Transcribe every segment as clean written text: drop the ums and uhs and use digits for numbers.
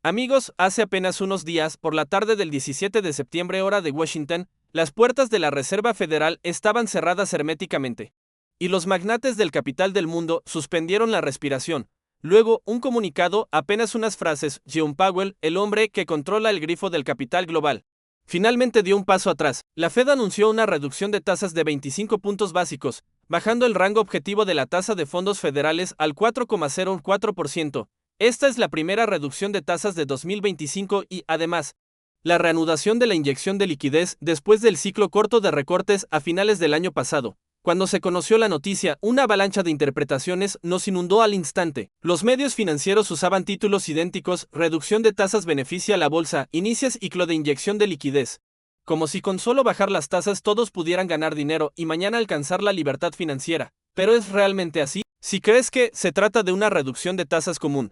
Amigos, hace apenas unos días, por la tarde del 17 de septiembre hora de Washington, las puertas de la Reserva Federal estaban cerradas herméticamente. Y los magnates del capital del mundo suspendieron la respiración. Luego, un comunicado, apenas unas frases, Jerome Powell, el hombre que controla el grifo del capital global, finalmente dio un paso atrás. La Fed anunció una reducción de tasas de 25 puntos básicos, bajando el rango objetivo de la tasa de fondos federales al 4,04%. Esta es la primera reducción de tasas de 2025 y, además, la reanudación de la inyección de liquidez después del ciclo corto de recortes a finales del año pasado. Cuando se conoció la noticia, una avalancha de interpretaciones nos inundó al instante. Los medios financieros usaban títulos idénticos: reducción de tasas beneficia a la bolsa, inicia ciclo de inyección de liquidez. Como si con solo bajar las tasas todos pudieran ganar dinero y mañana alcanzar la libertad financiera. ¿Pero es realmente así? Si crees que se trata de una reducción de tasas común,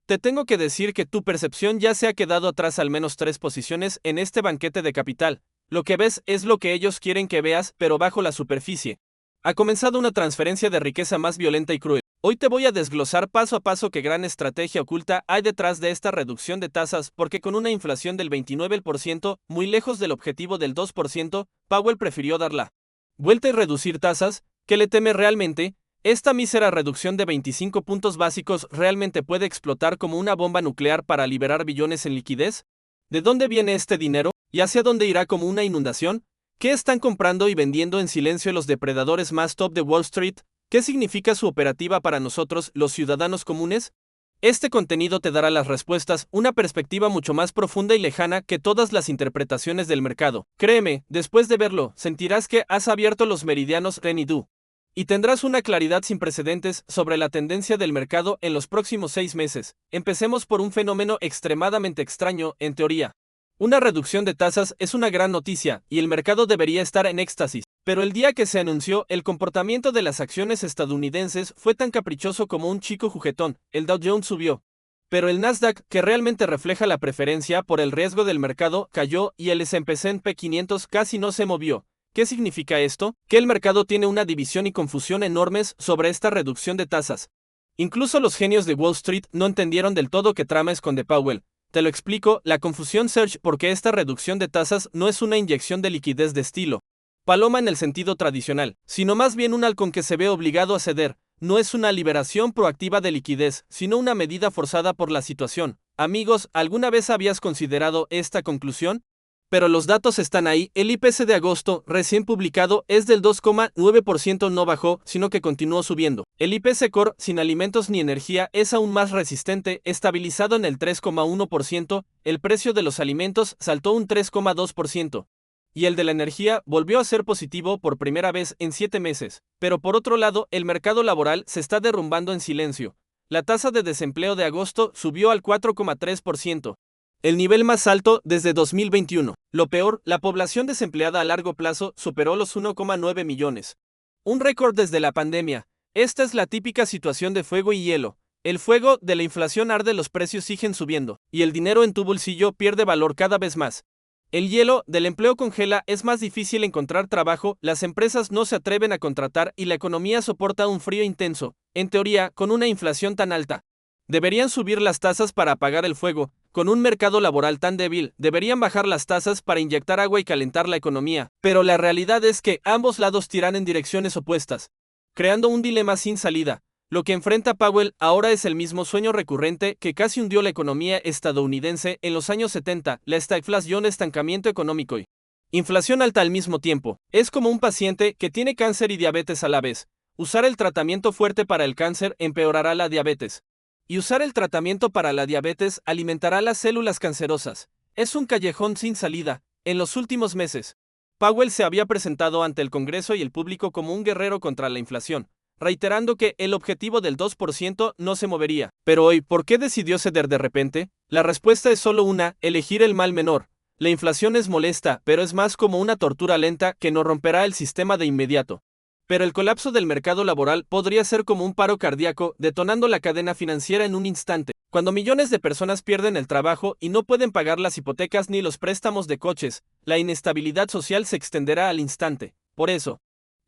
te tengo que decir que tu percepción ya se ha quedado atrás al menos 3 posiciones en este banquete de capital. Lo que ves es lo que ellos quieren que veas, pero bajo la superficie. Ha comenzado una transferencia de riqueza más violenta y cruel. Hoy te voy a desglosar paso a paso qué gran estrategia oculta hay detrás de esta reducción de tasas, porque con una inflación del 29%, muy lejos del objetivo del 2%, Powell prefirió dar la vuelta y reducir tasas. ¿Qué le teme realmente? Esta mísera reducción de 25 puntos básicos realmente puede explotar como una bomba nuclear para liberar billones en liquidez. ¿De dónde viene este dinero? ¿Y hacia dónde irá como una inundación? ¿Qué están comprando y vendiendo en silencio los depredadores más top de Wall Street? ¿Qué significa su operativa para nosotros, los ciudadanos comunes? Este contenido te dará las respuestas, una perspectiva mucho más profunda y lejana que todas las interpretaciones del mercado. Créeme, después de verlo, sentirás que has abierto los meridianos Ren y Du. Y tendrás una claridad sin precedentes sobre la tendencia del mercado en los próximos 6 meses. Empecemos por un fenómeno extremadamente extraño, en teoría. Una reducción de tasas es una gran noticia, y el mercado debería estar en éxtasis. Pero el día que se anunció, el comportamiento de las acciones estadounidenses fue tan caprichoso como un chico juguetón. El Dow Jones subió, pero el Nasdaq, que realmente refleja la preferencia por el riesgo del mercado, cayó y el S&P 500 casi no se movió. ¿Qué significa esto? Que el mercado tiene una división y confusión enormes sobre esta reducción de tasas. Incluso los genios de Wall Street no entendieron del todo qué trama esconde Powell. Te lo explico, la confusión surge porque esta reducción de tasas no es una inyección de liquidez de estilo paloma en el sentido tradicional, sino más bien un halcón que se ve obligado a ceder. No es una liberación proactiva de liquidez, sino una medida forzada por la situación. Amigos, ¿alguna vez habías considerado esta conclusión? Pero los datos están ahí. El IPC de agosto, recién publicado, es del 2,9%, no bajó, sino que continuó subiendo. El IPC Core, sin alimentos ni energía, es aún más resistente, estabilizado en el 3,1%, el precio de los alimentos saltó un 3,2%. Y el de la energía volvió a ser positivo por primera vez en 7 meses. Pero por otro lado, el mercado laboral se está derrumbando en silencio. La tasa de desempleo de agosto subió al 4,3%. El nivel más alto desde 2021. Lo peor, la población desempleada a largo plazo superó los 1,9 millones. Un récord desde la pandemia. Esta es la típica situación de fuego y hielo. El fuego de la inflación arde, los precios siguen subiendo, y el dinero en tu bolsillo pierde valor cada vez más. El hielo del empleo congela, es más difícil encontrar trabajo, las empresas no se atreven a contratar y la economía soporta un frío intenso. En teoría, con una inflación tan alta, deberían subir las tasas para apagar el fuego. Con un mercado laboral tan débil, deberían bajar las tasas para inyectar agua y calentar la economía. Pero la realidad es que ambos lados tiran en direcciones opuestas, creando un dilema sin salida. Lo que enfrenta Powell ahora es el mismo sueño recurrente que casi hundió la economía estadounidense en los años 70, la estagflación, estancamiento económico y inflación alta al mismo tiempo. Es como un paciente que tiene cáncer y diabetes a la vez. Usar el tratamiento fuerte para el cáncer empeorará la diabetes. Y usar el tratamiento para la diabetes alimentará las células cancerosas. Es un callejón sin salida. En los últimos meses, Powell se había presentado ante el Congreso y el público como un guerrero contra la inflación, reiterando que el objetivo del 2% no se movería. Pero hoy, ¿por qué decidió ceder de repente? La respuesta es solo una: elegir el mal menor. La inflación es molesta, pero es más como una tortura lenta que no romperá el sistema de inmediato. Pero el colapso del mercado laboral podría ser como un paro cardíaco, detonando la cadena financiera en un instante. Cuando millones de personas pierden el trabajo y no pueden pagar las hipotecas ni los préstamos de coches, la inestabilidad social se extenderá al instante. Por eso,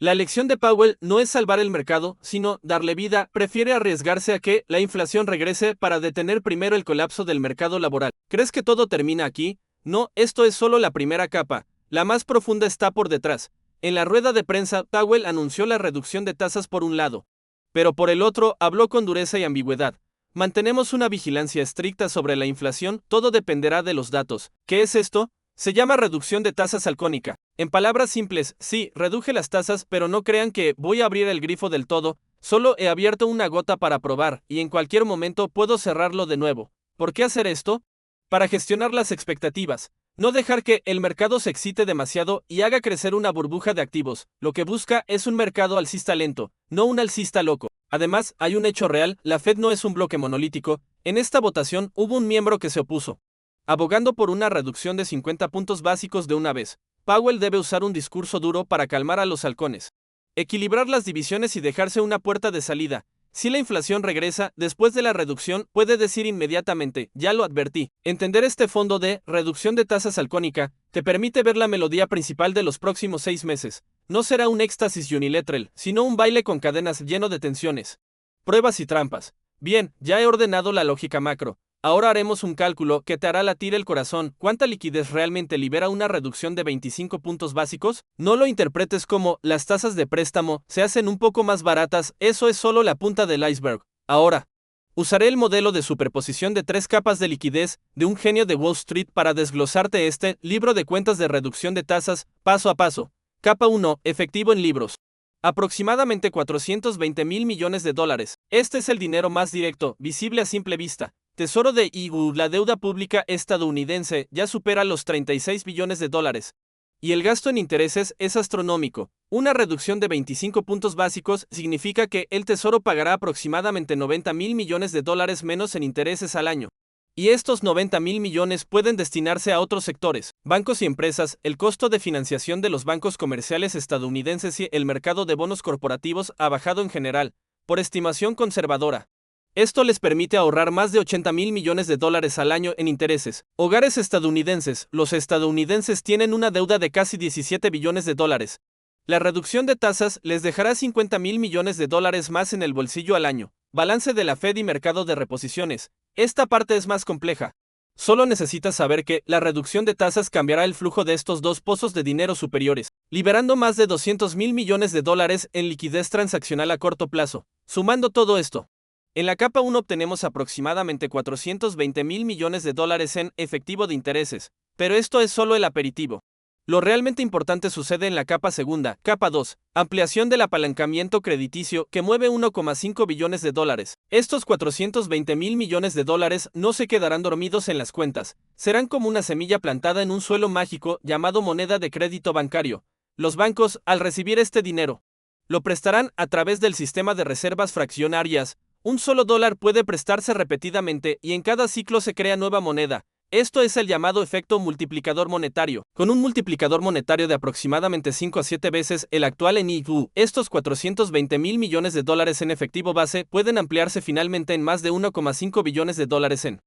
La elección de Powell no es salvar el mercado, sino darle vida. Prefiere arriesgarse a que la inflación regrese para detener primero el colapso del mercado laboral. ¿Crees que todo termina aquí? No, esto es solo la primera capa. La más profunda está por detrás. En la rueda de prensa, Powell anunció la reducción de tasas por un lado, pero por el otro habló con dureza y ambigüedad. Mantenemos una vigilancia estricta sobre la inflación, todo dependerá de los datos. ¿Qué es esto? Se llama reducción de tasas halcónica. En palabras simples, sí, reduje las tasas, pero no crean que voy a abrir el grifo del todo, solo he abierto una gota para probar, y en cualquier momento puedo cerrarlo de nuevo. ¿Por qué hacer esto? Para gestionar las expectativas. No dejar que el mercado se excite demasiado y haga crecer una burbuja de activos. Lo que busca es un mercado alcista lento, no un alcista loco. Además, hay un hecho real, la Fed no es un bloque monolítico. En esta votación hubo un miembro que se opuso, abogando por una reducción de 50 puntos básicos de una vez. Powell debe usar un discurso duro para calmar a los halcones, equilibrar las divisiones y dejarse una puerta de salida. Si la inflación regresa después de la reducción, puede decir inmediatamente, ya lo advertí. Entender este fondo de reducción de tasas halcónica te permite ver la melodía principal de los próximos 6 meses. No será un éxtasis unilateral, sino un baile con cadenas lleno de tensiones, pruebas y trampas. Bien, ya he ordenado la lógica macro. Ahora haremos un cálculo que te hará latir el corazón. ¿Cuánta liquidez realmente libera una reducción de 25 puntos básicos? No lo interpretes como las tasas de préstamo se hacen un poco más baratas, eso es solo la punta del iceberg. Ahora, usaré el modelo de superposición de 3 capas de liquidez de un genio de Wall Street para desglosarte este libro de cuentas de reducción de tasas, paso a paso. Capa 1, efectivo en libros. Aproximadamente 420,000 millones de dólares. Este es el dinero más directo, visible a simple vista. Tesoro de EU, la deuda pública estadounidense ya supera los 36 billones de dólares. Y el gasto en intereses es astronómico. Una reducción de 25 puntos básicos significa que el Tesoro pagará aproximadamente 90,000 millones de dólares menos en intereses al año. Y estos 90,000 millones pueden destinarse a otros sectores, bancos y empresas. El costo de financiación de los bancos comerciales estadounidenses y el mercado de bonos corporativos ha bajado en general, por estimación conservadora. Esto les permite ahorrar más de 80,000 millones de dólares al año en intereses. Hogares estadounidenses. Los estadounidenses tienen una deuda de casi 17 billones de dólares. La reducción de tasas les dejará 50,000 millones de dólares más en el bolsillo al año. Balance de la Fed y mercado de reposiciones. Esta parte es más compleja. Solo necesitas saber que la reducción de tasas cambiará el flujo de estos dos pozos de dinero superiores, liberando más de 200,000 millones de dólares en liquidez transaccional a corto plazo. Sumando todo esto, en la capa 1 obtenemos aproximadamente 420,000 millones de dólares en efectivo de intereses, pero esto es solo el aperitivo. Lo realmente importante sucede en la capa segunda, capa 2, ampliación del apalancamiento crediticio que mueve 1,5 billones de dólares. Estos 420,000 millones de dólares no se quedarán dormidos en las cuentas, serán como una semilla plantada en un suelo mágico llamado moneda de crédito bancario. Los bancos, al recibir este dinero, lo prestarán a través del sistema de reservas fraccionarias. Un solo dólar puede prestarse repetidamente y en cada ciclo se crea nueva moneda. Esto es el llamado efecto multiplicador monetario. Con un multiplicador monetario de aproximadamente 5 a 7 veces el actual en EU, estos 420,000 millones de dólares en efectivo base pueden ampliarse finalmente en más de 1,5 billones de dólares en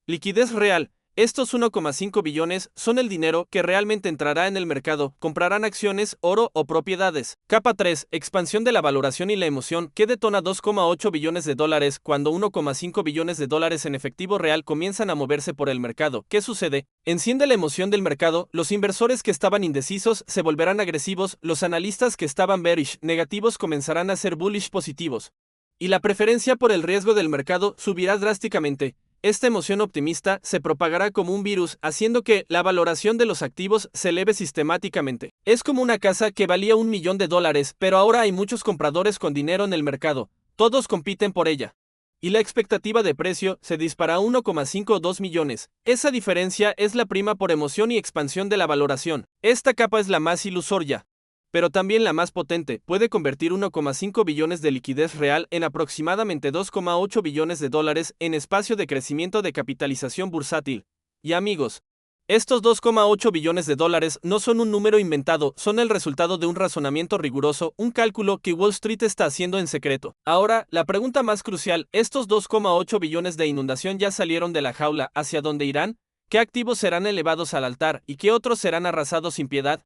liquidez real. Estos 1,5 billones son el dinero que realmente entrará en el mercado, comprarán acciones, oro o propiedades. Capa 3, expansión de la valoración y la emoción, que detona 2,8 billones de dólares cuando 1,5 billones de dólares en efectivo real comienzan a moverse por el mercado. ¿Qué sucede? Enciende la emoción del mercado, los inversores que estaban indecisos se volverán agresivos, los analistas que estaban bearish, negativos comenzarán a ser bullish positivos. Y la preferencia por el riesgo del mercado subirá drásticamente. Esta emoción optimista se propagará como un virus, haciendo que la valoración de los activos se eleve sistemáticamente. Es como una casa que valía $1,000,000, pero ahora hay muchos compradores con dinero en el mercado. Todos compiten por ella. Y la expectativa de precio se dispara a 1,52 millones. Esa diferencia es la prima por emoción y expansión de la valoración. Esta capa es la más ilusoria, pero también la más potente. Puede convertir 1,5 billones de liquidez real en aproximadamente 2,8 billones de dólares en espacio de crecimiento de capitalización bursátil. Y amigos, estos 2,8 billones de dólares no son un número inventado, son el resultado de un razonamiento riguroso, un cálculo que Wall Street está haciendo en secreto. Ahora, la pregunta más crucial, ¿estos 2,8 billones de inundación ya salieron de la jaula? ¿Hacia dónde irán? ¿Qué activos serán elevados al altar y qué otros serán arrasados sin piedad?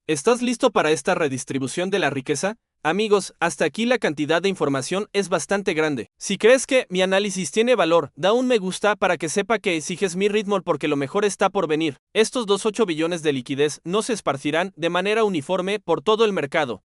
¿Estás listo para esta redistribución de la riqueza? Amigos, hasta aquí la cantidad de información es bastante grande. Si crees que mi análisis tiene valor, da un me gusta para que sepa que exiges mi ritmo porque lo mejor está por venir. Estos 2,8 billones de liquidez no se esparcirán de manera uniforme por todo el mercado.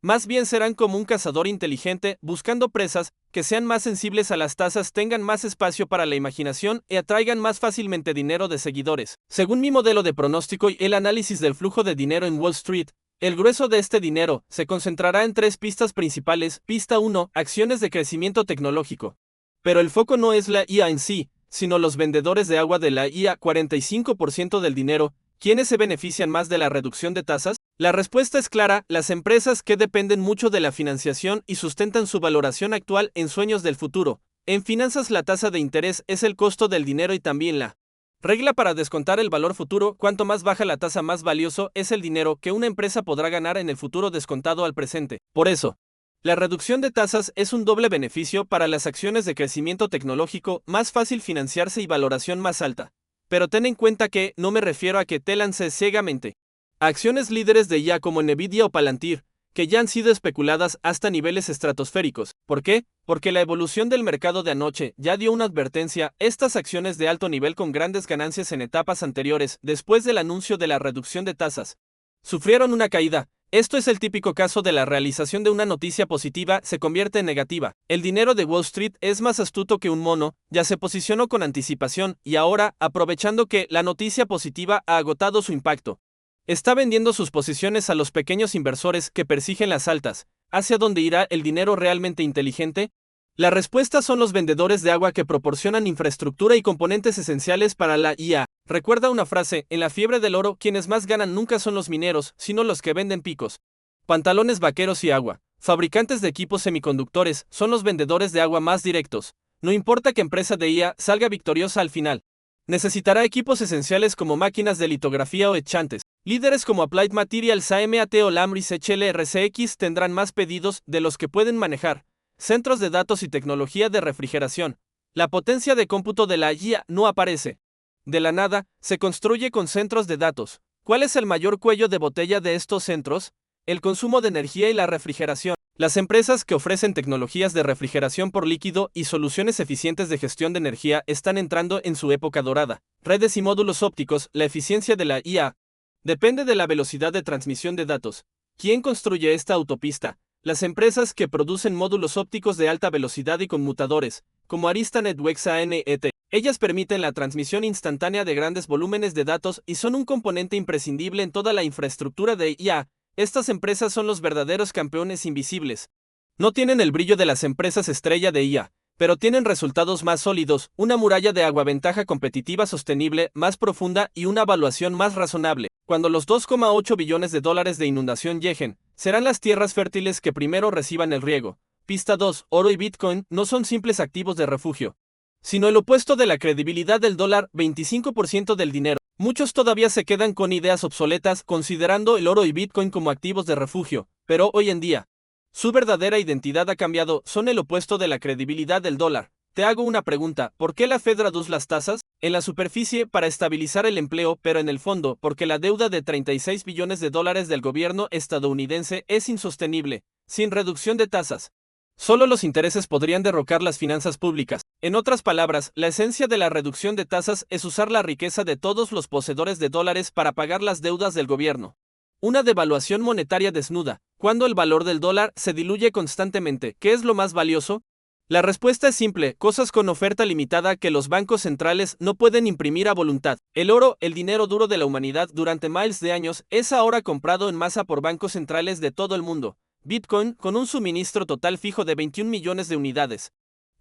Más bien serán como un cazador inteligente buscando presas que sean más sensibles a las tasas, tengan más espacio para la imaginación y atraigan más fácilmente dinero de seguidores. Según mi modelo de pronóstico y el análisis del flujo de dinero en Wall Street, el grueso de este dinero se concentrará en 3 pistas principales. Pista 1, acciones de crecimiento tecnológico. Pero el foco no es la IA en sí, sino los vendedores de agua de la IA, 45% del dinero. ¿Quiénes se benefician más de la reducción de tasas? La respuesta es clara, las empresas que dependen mucho de la financiación y sustentan su valoración actual en sueños del futuro. En finanzas la tasa de interés es el costo del dinero y también la regla para descontar el valor futuro. Cuanto más baja la tasa, más valioso es el dinero que una empresa podrá ganar en el futuro descontado al presente. Por eso, la reducción de tasas es un doble beneficio para las acciones de crecimiento tecnológico, más fácil financiarse y valoración más alta. Pero ten en cuenta que no me refiero a que te lances ciegamente a acciones líderes de IA como Nvidia o Palantir, que ya han sido especuladas hasta niveles estratosféricos. ¿Por qué? Porque la evolución del mercado de anoche ya dio una advertencia. Estas acciones de alto nivel con grandes ganancias en etapas anteriores, después del anuncio de la reducción de tasas, sufrieron una caída. Esto es el típico caso de la realización de una noticia positiva se convierte en negativa. El dinero de Wall Street es más astuto que un mono, ya se posicionó con anticipación y ahora, aprovechando que la noticia positiva ha agotado su impacto, está vendiendo sus posiciones a los pequeños inversores que persiguen las altas. ¿Hacia dónde irá el dinero realmente inteligente? La respuesta son los vendedores de agua que proporcionan infraestructura y componentes esenciales para la IA. Recuerda una frase, en la fiebre del oro, quienes más ganan nunca son los mineros, sino los que venden picos, pantalones vaqueros y agua. Fabricantes de equipos semiconductores son los vendedores de agua más directos. No importa qué empresa de IA salga victoriosa al final, necesitará equipos esenciales como máquinas de litografía o etchantes. Líderes como Applied Materials, AMAT o Lamris HLRCX tendrán más pedidos de los que pueden manejar. Centros de datos y tecnología de refrigeración. La potencia de cómputo de la IA no aparece de la nada, se construye con centros de datos. ¿Cuál es el mayor cuello de botella de estos centros? El consumo de energía y la refrigeración. Las empresas que ofrecen tecnologías de refrigeración por líquido y soluciones eficientes de gestión de energía están entrando en su época dorada. Redes y módulos ópticos. La eficiencia de la IA depende de la velocidad de transmisión de datos. ¿Quién construye esta autopista? Las empresas que producen módulos ópticos de alta velocidad y conmutadores, como Arista Networks ANET. Ellas permiten la transmisión instantánea de grandes volúmenes de datos y son un componente imprescindible en toda la infraestructura de IA. Estas empresas son los verdaderos campeones invisibles. No tienen el brillo de las empresas estrella de IA, pero tienen resultados más sólidos, una muralla de agua, ventaja competitiva sostenible, más profunda y una evaluación más razonable. Cuando los 2,8 billones de dólares de inundación lleguen, serán las tierras fértiles que primero reciban el riego. Pista 2. Oro y Bitcoin no son simples activos de refugio, sino el opuesto de la credibilidad del dólar, 25% del dinero. Muchos todavía se quedan con ideas obsoletas considerando el oro y Bitcoin como activos de refugio, pero hoy en día, su verdadera identidad ha cambiado, son el opuesto de la credibilidad del dólar. Te hago una pregunta, ¿por qué la Fed reduce las tasas? En la superficie, para estabilizar el empleo, pero en el fondo, porque la deuda de 36 billones de dólares del gobierno estadounidense es insostenible. Sin reducción de tasas, solo los intereses podrían derrocar las finanzas públicas. En otras palabras, la esencia de la reducción de tasas es usar la riqueza de todos los poseedores de dólares para pagar las deudas del gobierno. Una devaluación monetaria desnuda. Cuando el valor del dólar se diluye constantemente, ¿qué es lo más valioso? La respuesta es simple, cosas con oferta limitada que los bancos centrales no pueden imprimir a voluntad. El oro, el dinero duro de la humanidad durante miles de años, es ahora comprado en masa por bancos centrales de todo el mundo. Bitcoin, con un suministro total fijo de 21 millones de unidades,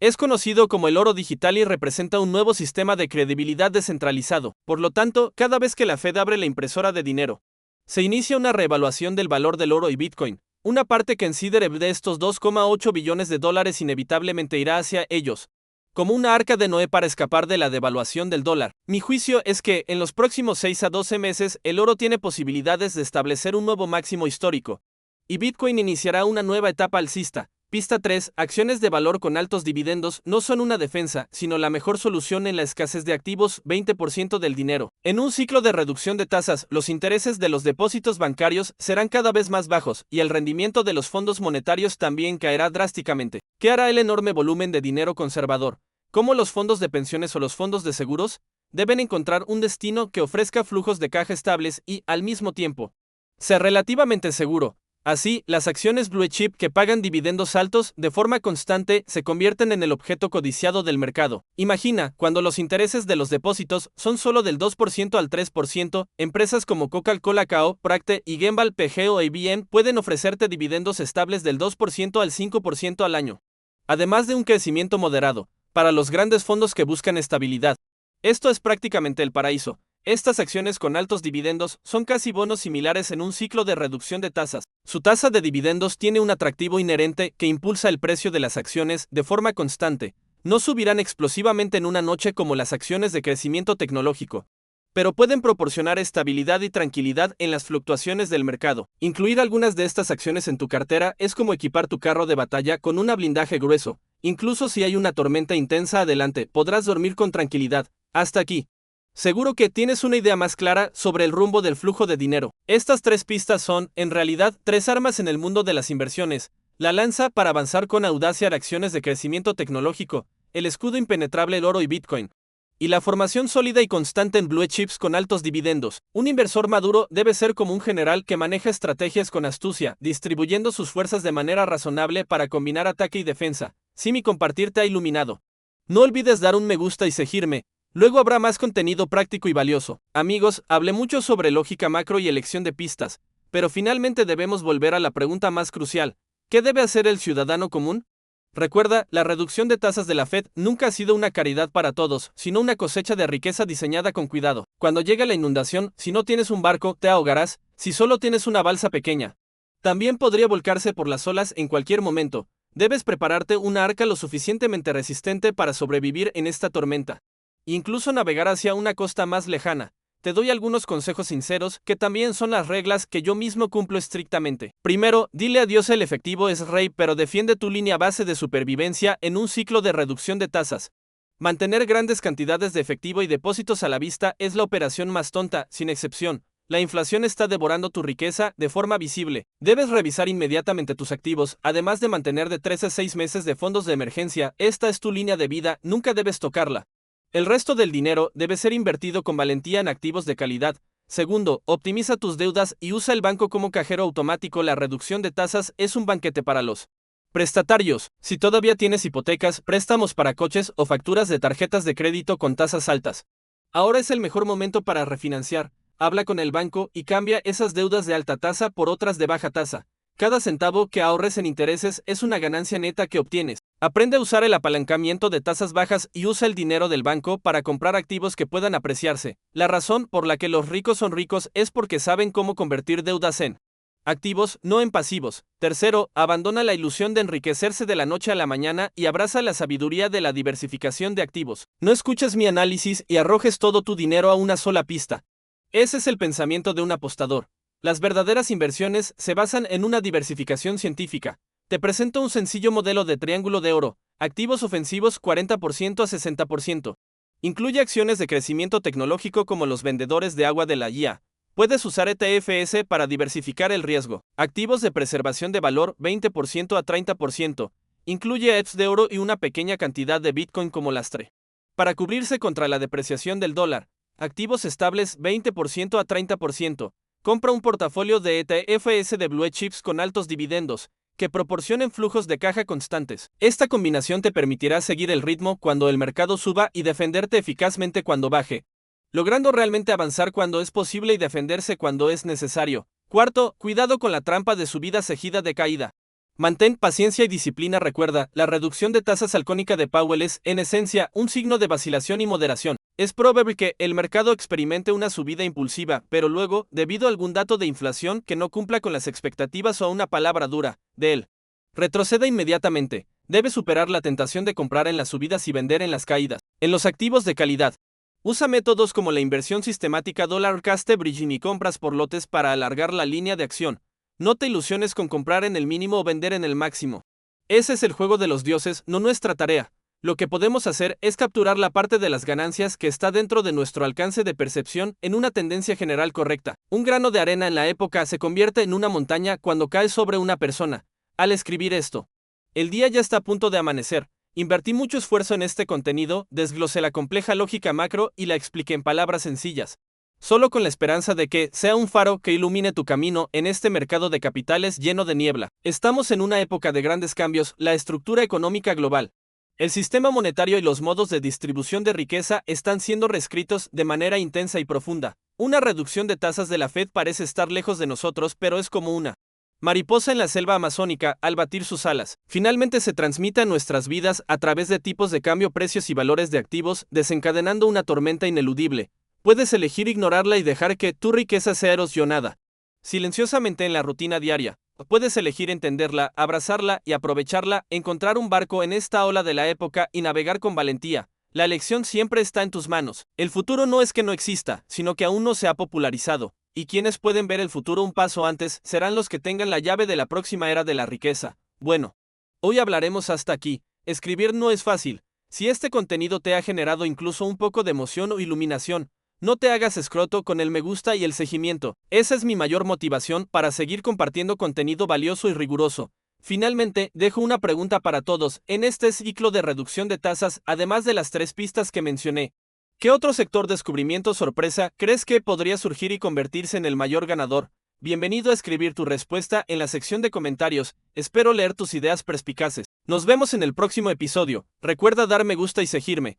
es conocido como el oro digital y representa un nuevo sistema de credibilidad descentralizado. Por lo tanto, cada vez que la Fed abre la impresora de dinero, se inicia una reevaluación del valor del oro y Bitcoin. Una parte que considere de estos 2,8 billones de dólares inevitablemente irá hacia ellos, como una arca de Noé para escapar de la devaluación del dólar. Mi juicio es que, en los próximos 6 a 12 meses, el oro tiene posibilidades de establecer un nuevo máximo histórico, y Bitcoin iniciará una nueva etapa alcista. Pista 3. Acciones de valor con altos dividendos no son una defensa, sino la mejor solución en la escasez de activos, 20% del dinero. En un ciclo de reducción de tasas, los intereses de los depósitos bancarios serán cada vez más bajos y el rendimiento de los fondos monetarios también caerá drásticamente. ¿Qué hará el enorme volumen de dinero conservador? ¿Cómo los fondos de pensiones o los fondos de seguros? Deben encontrar un destino que ofrezca flujos de caja estables y, al mismo tiempo, sea relativamente seguro. Así, las acciones blue chip que pagan dividendos altos de forma constante se convierten en el objeto codiciado del mercado. Imagina, cuando los intereses de los depósitos son solo del 2% al 3%, empresas como Coca-Cola Kao, Procter y Gamble PG o IBM pueden ofrecerte dividendos estables del 2% al 5% al año. Además de un crecimiento moderado, para los grandes fondos que buscan estabilidad. Esto es prácticamente el paraíso. Estas acciones con altos dividendos son casi bonos similares en un ciclo de reducción de tasas. Su tasa de dividendos tiene un atractivo inherente que impulsa el precio de las acciones de forma constante. No subirán explosivamente en una noche como las acciones de crecimiento tecnológico, pero pueden proporcionar estabilidad y tranquilidad en las fluctuaciones del mercado. Incluir algunas de estas acciones en tu cartera es como equipar tu carro de batalla con un blindaje grueso. Incluso si hay una tormenta intensa adelante, podrás dormir con tranquilidad. Hasta aquí. Seguro que tienes una idea más clara sobre el rumbo del flujo de dinero. Estas 3 pistas son, en realidad, 3 armas en el mundo de las inversiones. La lanza para avanzar con audacia en acciones de crecimiento tecnológico, el escudo impenetrable el oro y Bitcoin, y la formación sólida y constante en blue chips con altos dividendos. Un inversor maduro debe ser como un general que maneja estrategias con astucia, distribuyendo sus fuerzas de manera razonable para combinar ataque y defensa. Si mi compartir te ha iluminado, no olvides dar un me gusta y seguirme. Luego habrá más contenido práctico y valioso. Amigos, hablé mucho sobre lógica macro y elección de pistas, pero finalmente debemos volver a la pregunta más crucial. ¿Qué debe hacer el ciudadano común? Recuerda, la reducción de tasas de la Fed nunca ha sido una caridad para todos, sino una cosecha de riqueza diseñada con cuidado. Cuando llegue la inundación, si no tienes un barco, te ahogarás, si solo tienes una balsa pequeña. También podría volcarse por las olas en cualquier momento. Debes prepararte una arca lo suficientemente resistente para sobrevivir en esta tormenta. Incluso navegar hacia una costa más lejana. Te doy algunos consejos sinceros que también son las reglas que yo mismo cumplo estrictamente. Primero, dile adiós el efectivo es rey, pero defiende tu línea base de supervivencia en un ciclo de reducción de tasas. Mantener grandes cantidades de efectivo y depósitos a la vista es la operación más tonta, sin excepción. La inflación está devorando tu riqueza de forma visible. Debes revisar inmediatamente tus activos, además de mantener de 3 a 6 meses de fondos de emergencia. Esta es tu línea de vida, nunca debes tocarla. El resto del dinero debe ser invertido con valentía en activos de calidad. Segundo, optimiza tus deudas y usa el banco como cajero automático. La reducción de tasas es un banquete para los prestatarios. Si todavía tienes hipotecas, préstamos para coches o facturas de tarjetas de crédito con tasas altas, ahora es el mejor momento para refinanciar. Habla con el banco y cambia esas deudas de alta tasa por otras de baja tasa. Cada centavo que ahorres en intereses es una ganancia neta que obtienes. Aprende a usar el apalancamiento de tasas bajas y usa el dinero del banco para comprar activos que puedan apreciarse. La razón por la que los ricos son ricos es porque saben cómo convertir deudas en activos, no en pasivos. Tercero, abandona la ilusión de enriquecerse de la noche a la mañana y abraza la sabiduría de la diversificación de activos. No escuches mi análisis y arrojes todo tu dinero a una sola pista. Ese es el pensamiento de un apostador. Las verdaderas inversiones se basan en una diversificación científica. Te presento un sencillo modelo de triángulo de oro. Activos ofensivos 40% a 60%. Incluye acciones de crecimiento tecnológico como los vendedores de agua de la IA. Puedes usar ETFs para diversificar el riesgo. Activos de preservación de valor 20% a 30%. Incluye ETFs de oro y una pequeña cantidad de Bitcoin como lastre. Para cubrirse contra la depreciación del dólar. Activos estables 20% a 30%. Compra un portafolio de ETFs de blue chips con altos dividendos, que proporcionen flujos de caja constantes. Esta combinación te permitirá seguir el ritmo cuando el mercado suba y defenderte eficazmente cuando baje, logrando realmente avanzar cuando es posible y defenderse cuando es necesario. Cuarto, cuidado con la trampa de subida seguida de caída. Mantén paciencia y disciplina. Recuerda, la reducción de tasas halcónica de Powell es, en esencia, un signo de vacilación y moderación. Es probable que el mercado experimente una subida impulsiva, pero luego, debido a algún dato de inflación que no cumpla con las expectativas o a una palabra dura de él, retroceda inmediatamente. Debe superar la tentación de comprar en las subidas y vender en las caídas. En los activos de calidad, usa métodos como la inversión sistemática dollar cost averaging y compras por lotes para alargar la línea de acción. No te ilusiones con comprar en el mínimo o vender en el máximo. Ese es el juego de los dioses, no nuestra tarea. Lo que podemos hacer es capturar la parte de las ganancias que está dentro de nuestro alcance de percepción en una tendencia general correcta. Un grano de arena en la época se convierte en una montaña cuando cae sobre una persona. Al escribir esto, el día ya está a punto de amanecer. Invertí mucho esfuerzo en este contenido, desglosé la compleja lógica macro y la expliqué en palabras sencillas. Solo con la esperanza de que sea un faro que ilumine tu camino en este mercado de capitales lleno de niebla. Estamos en una época de grandes cambios, la estructura económica global. El sistema monetario y los modos de distribución de riqueza están siendo reescritos de manera intensa y profunda. Una reducción de tasas de la Fed parece estar lejos de nosotros, pero es como una mariposa en la selva amazónica al batir sus alas. Finalmente se transmite a nuestras vidas a través de tipos de cambio, precios y valores de activos, desencadenando una tormenta ineludible. Puedes elegir ignorarla y dejar que tu riqueza sea erosionada silenciosamente en la rutina diaria. Puedes elegir entenderla, abrazarla y aprovecharla, encontrar un barco en esta ola de la época y navegar con valentía. La elección siempre está en tus manos. El futuro no es que no exista, sino que aún no se ha popularizado. Y quienes pueden ver el futuro un paso antes serán los que tengan la llave de la próxima era de la riqueza. Bueno, hoy hablaremos hasta aquí. Escribir no es fácil. Si este contenido te ha generado incluso un poco de emoción o iluminación, no te hagas escroto con el me gusta y el seguimiento. Esa es mi mayor motivación para seguir compartiendo contenido valioso y riguroso. Finalmente, dejo una pregunta para todos. En este ciclo de reducción de tasas, además de las 3 pistas que mencioné, ¿qué otro sector descubrimiento sorpresa crees que podría surgir y convertirse en el mayor ganador? Bienvenido a escribir tu respuesta en la sección de comentarios. Espero leer tus ideas perspicaces. Nos vemos en el próximo episodio. Recuerda dar me gusta y seguirme.